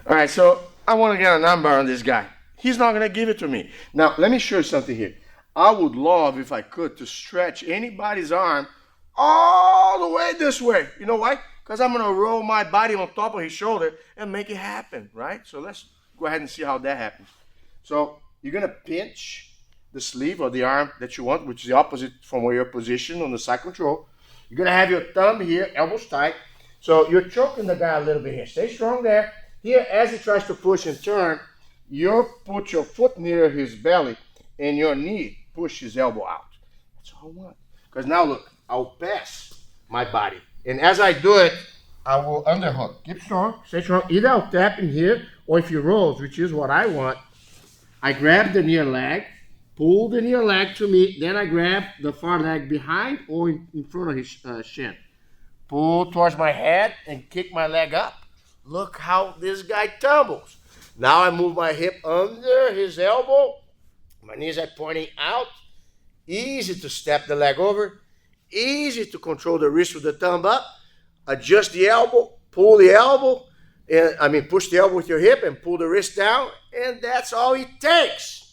All right, so I want to get a number on this guy. He's not going to give it to me. Now, let me show you something here. I would love, if I could, to stretch anybody's arm all the way this way. You know why? Because I'm going to roll my body on top of his shoulder and make it happen, right? So let's go ahead and see how that happens. So you're going to pinch the sleeve or the arm that you want, which is the opposite from where you're positioned on the side control. You're going to have your thumb here, elbows tight. So you're choking the guy a little bit here. Stay strong there. Here, as he tries to push and turn, you put your foot near his belly and your knee push his elbow out. That's all I want. Because now look, I'll pass my body. And as I do it, I will underhook. Keep strong, stay strong. Either I'll tap in here, or if he rolls, which is what I want, I grab the near leg, pull the near leg to me, then I grab the far leg behind or in front of his shin. Pull towards my head and kick my leg up. Look how this guy tumbles. Now I move my hip under his elbow. My knees are pointing out. Easy to step the leg over. Easy to control the wrist with the thumb up. Adjust the elbow. Pull the elbow. Push the elbow with your hip and pull the wrist down. And that's all it takes.